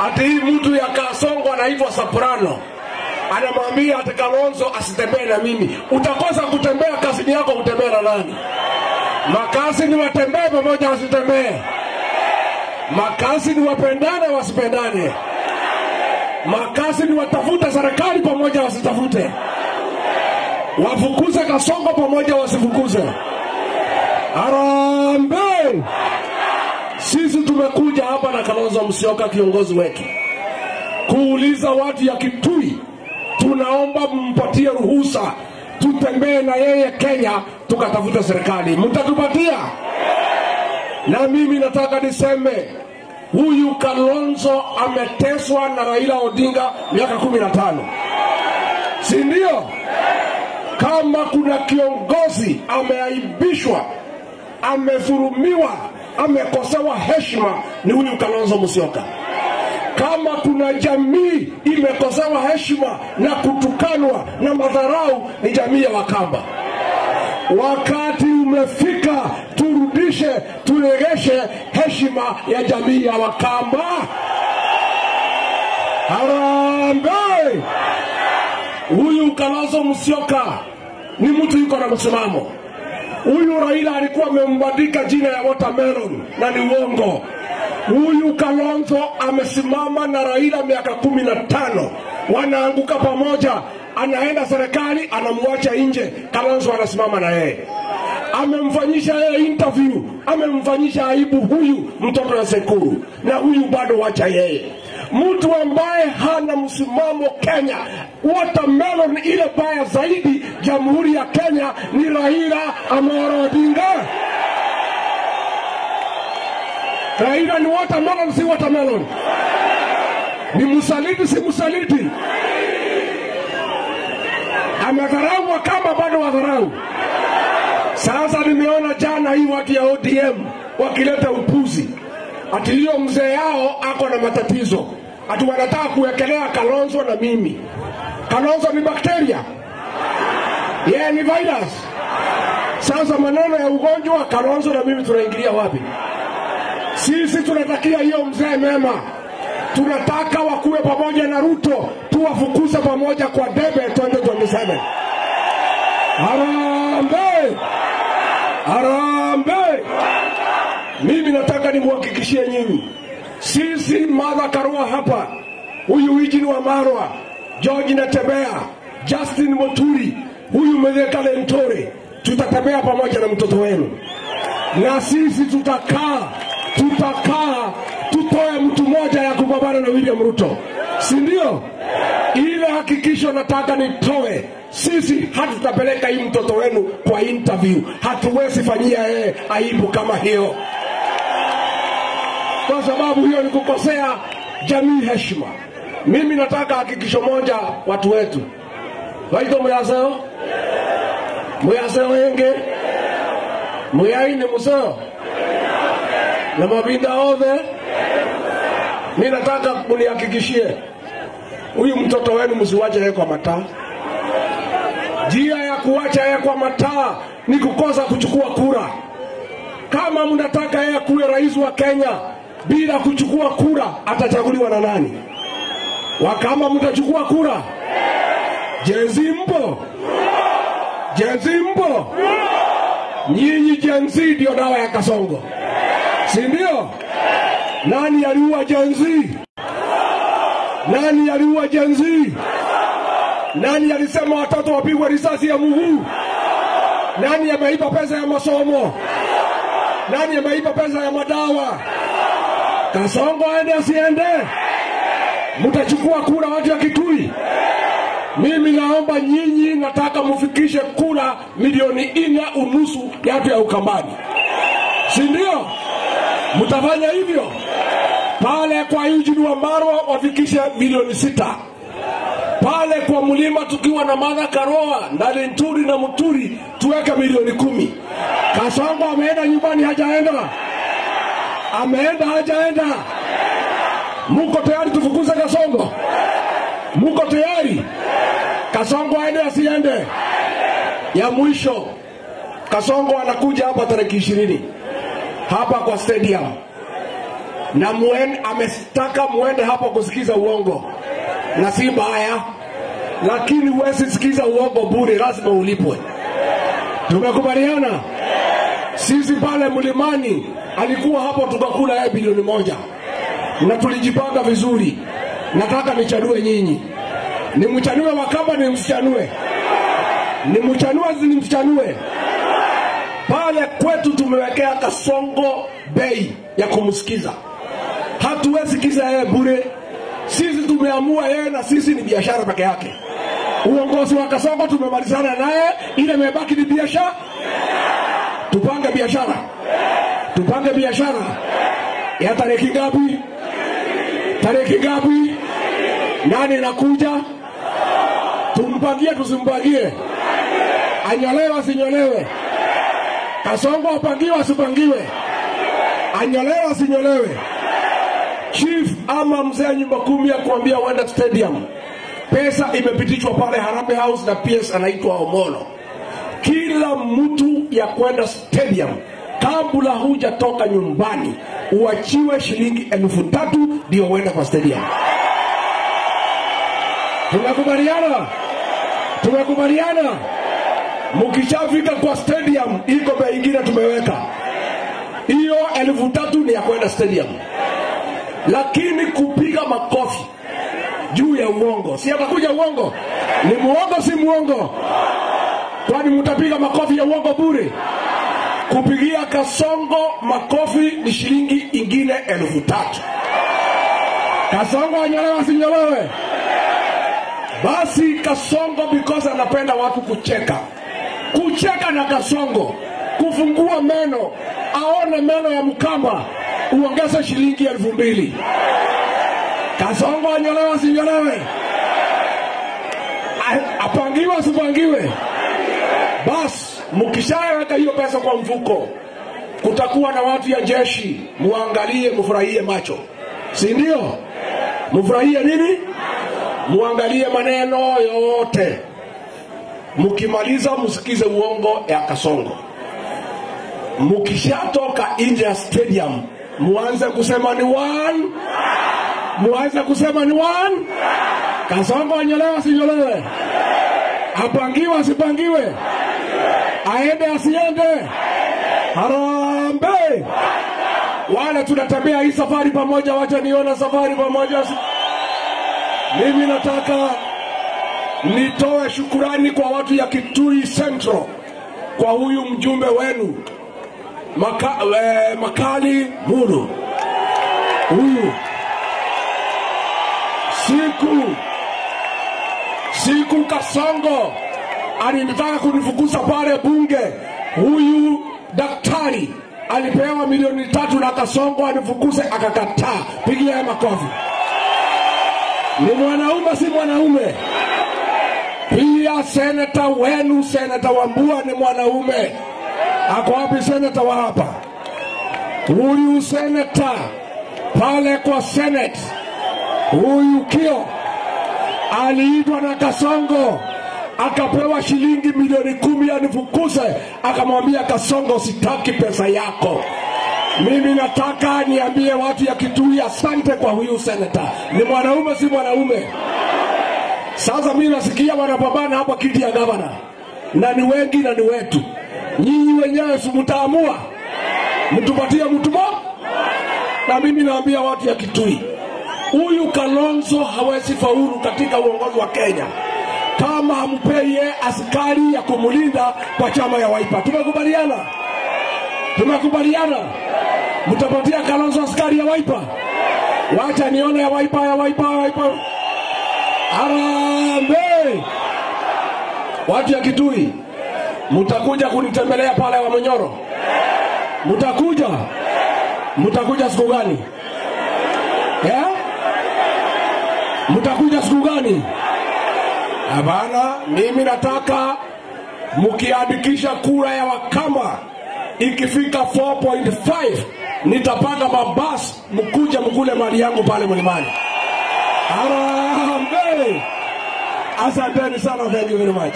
ati mtu ya Kasongo anaitwa Soprano anamwambia ati Kalonzo asitembee na mimi. Utakosa kutembea, kasini yako kutembea na nani? Makasi ni watembee pamoja wasitembee. Makasi ni wapendane wasipendane. Makasi ni watafute serikali pamoja wasitafute. Wafukuze Kasongo pamoja wasifukuze. Harambee! Sisi tumekuja hapa na Kalonzo Musyoka kiongozi wetu kuuliza watu ya Kitui, tunaomba mpatie ruhusa tutembee na yeye Kenya tukatafuta serikali. Mtatupatia? Na mimi nataka niseme huyu Kalonzo ameteswa na Raila Odinga miaka 15. Si ndio? Kama kuna kiongozi ameaibishwa, amedhulumiwa, amekosewa heshima, ni huyu Kalonzo Musyoka. Kama kuna jamii imekosewa heshima na kutukanwa na madharau, ni jamii ya Wakamba. Wakati umefika turudishe, turegeshe heshima ya jamii ya Wakamba. Harambee! Huyu Kalonzo Musyoka ni mtu yuko na msimamo. Huyu Raila alikuwa amembadika jina ya watermelon na ni uongo. Huyu Kalonzo amesimama na Raila miaka 15. Wanaanguka pamoja, anaenda serikali anamwacha nje, Kalonzo anasimama na yeye. Amemfanyisha yeye interview, amemfanyisha aibu huyu mtoto wa Sekuru, na huyu bado wacha yeye. Mtu ambaye hana msimamo Kenya, watermelon ile baya zaidi Jamhuri ya Kenya ni Raila Amolo Odinga. Raila ni watermelon, si watermelon. Ni msaliti, si msaliti. Amedharau kama bado wadharau. Sasa nimeona jana hii watu ya ODM wakileta upuzi. Ati hiyo mzee yao ako na matatizo. Ati wanataka kuwekelea Kalonzo na mimi. Kalonzo ni bakteria. Yeye ni virus. Sasa maneno ya ugonjwa Kalonzo na mimi tunaingilia wapi? Sisi tunatakia hiyo mzee mema. Tunataka wakuwe pamoja na Ruto, tuwafukuze pamoja kwa debe 2027. Harambee! Harambee! Mimi nataka nimhakikishie nyinyi, sisi Martha Karua hapa, huyu Eugene Wamalwa, George Natembeya, Justin Muturi, huyu Mithika Lentore, tutatembea pamoja na mtoto wenu. Na sisi tutakaa tutoe mtu mmoja ya kupambana na William Ruto. Si ndio? Ile hakikisho nataka nitoe. Sisi hatutapeleka hii mtoto wenu kwa interview. Hatuwezi fanyia yeye aibu kama hiyo. Kwa sababu hiyo ni kukosea jamii heshima. Mimi nataka hakikisho moja watu wetu. Waito muyaseo? Muyaseo yenge? Muyaini museo? Na mabinda ove? Mimi nataka kunihakikishie huyu mtoto wenu msiwache yeye kwa mataa. Njia ya kuacha yeye kwa mataa ni kukosa kuchukua kura. Kama mnataka yeye kuwe rais wa Kenya bila kuchukua kura, atachaguliwa na nani? Wakama mtachukua kura? Jenzi mpo? Jenzi mpo? Nyinyi Jenzi ndio dawa ya Kasongo. Si ndio? Nani aliua Jenzi? Nani aliua Jenzi? Nani alisema watoto wapigwe risasi ya mguu? Nani ameiba pesa ya masomo? Nani ameiba pesa ya madawa? Kasongo aende asiende? Mtachukua kura watu ya Kitui? Mimi naomba nyinyi, nataka mufikishe kura milioni 4.5 ya watu ya Ukambani. Si ndio? Mtafanya hivyo? Pale kwa Eugene Wamalwa wafikishe milioni 6. Pale kwa Mlima tukiwa na Martha Karua na Lenturi na Muturi tuweke milioni 10. Kasongo ameenda nyumbani hajaenda? Ameenda hajaenda? Muko tayari tufukuze Kasongo? Muko tayari? Kasongo aende asiende? Ya mwisho, Kasongo anakuja hapa tarehe 20 hapa kwa stadium. na ametaka muende hapo kusikiza uongo, na si mbaya, lakini huwezi sikiza uongo bure, lazima ulipwe. Tumekubaliana? Sisi pale Mlimani alikuwa hapo, tukakula yeye bilioni 1 na tulijipanga vizuri. Nataka nichanue nyinyi, ni mchanue Wakamba, ni msichanue, ni mchanue, ni msichanue. Pale kwetu tumewekea Kasongo bei ya kumsikiza, hatuwezi sikiza yeye bure. Sisi tumeamua yeye na sisi ni biashara peke yake. Uongozi wa Kasongo tumemalizana naye, ile imebaki ni biashara. Tupange biashara, tupange biashara ya tarehe ngapi? Tarehe ngapi? Nani nakuja? Tumpangie tusimpangie? Anyolewe asinyolewe? Kasongo apangiwe asipangiwe? Anyolewe asinyolewe? Chief ama mzee nyumba 10 ya kuambia wenda stadium, pesa imepitishwa pale Harambee House na PS anaitwa Omolo. Kila mtu ya kwenda stadium, kabla hujatoka nyumbani uachiwe shilingi 3,000 ndio uende kwa stadium. Tumekubaliana? Tumekubaliana? Mkishafika kwa stadium iko bei nyingine tumeweka. Hiyo 3,000 ni ya kwenda stadium. Lakini kupiga makofi juu ya uongo, si atakuja uongo? Ni muongo si muongo? Kwani mtapiga makofi ya uongo bure? Kupigia Kasongo makofi ni shilingi ingine 3,000. Kasongo anyolewe asinyolewe? Basi Kasongo because anapenda watu kucheka. Kucheka na Kasongo, kufungua meno, aone meno ya Mkamba, uongeze shilingi 2,000. Kasongo anyolewe asinyolewe? Apangiwe asipangiwe? Bas, mkishaweka hiyo pesa kwa mfuko, kutakuwa na watu ya jeshi, muangalie mfurahie macho. Si ndio? Mfurahie nini? Muangalie maneno yote. Mkimaliza msikize uongo ya Kasongo. Mkishatoka nje ya stadium, muanze kusema ni 1. Muanze kusema ni 1. Kasongo anyolewe asinyolewe? Apangiwe asipangiwe? Aende asiende? Harambee! Wale tunatembea hii safari pamoja, wacha niona safari pamoja. Mimi nataka nitoe shukurani kwa watu ya Kitui Central, kwa huyu mjumbe wenu Makali Mulu. Huyu siku Kasongo alinitaka kunifukuza pale bunge, huyu daktari alipewa milioni 3 na Kasongo anifukuze, akakataa. Pigia makofi. Ni mwanaume si mwanaume? Pia seneta wenu, Seneta Wambua ni mwanaume. Ako wapi seneta wa hapa? Huyu seneta pale kwa Senate, huyu Kio aliitwa na Kasongo, akapewa shilingi milioni 10 anifukuze, akamwambia Kasongo sitaki pesa yako. Mimi nataka niambie watu ya Kitui asante kwa huyu seneta. Ni mwanaume si mwanaume? Sasa mimi nasikia wanapambana hapa kiti ya gavana, na ni wengi na ni wetu. Nyinyi wenyewe mtaamua mtupatie mtu mmoja. Na mimi naambia watu ya Kitui, huyu Kalonzo hawezi faulu katika uongozi wa Kenya kama hampeye askari ya kumulinda kwa chama ya Wiper. Tumekubaliana? Tumekubaliana? Mtapatia Kalonzo askari ya Wiper? Wacha nione ya Wiper, ya Wiper, ya Wiper. Harambee! Watu ya Kitui, mtakuja kunitembelea pale wa Monyoro? Mtakuja? Mtakuja siku gani? Mtakuja siku gani? Hapana, mimi nataka mkiandikisha kura ya Wakamba ikifika 4.5 nitapanga mabasi mkuja mkule mali yangu pale Mlimani. Harambee! Asanteni sana, thank you very much.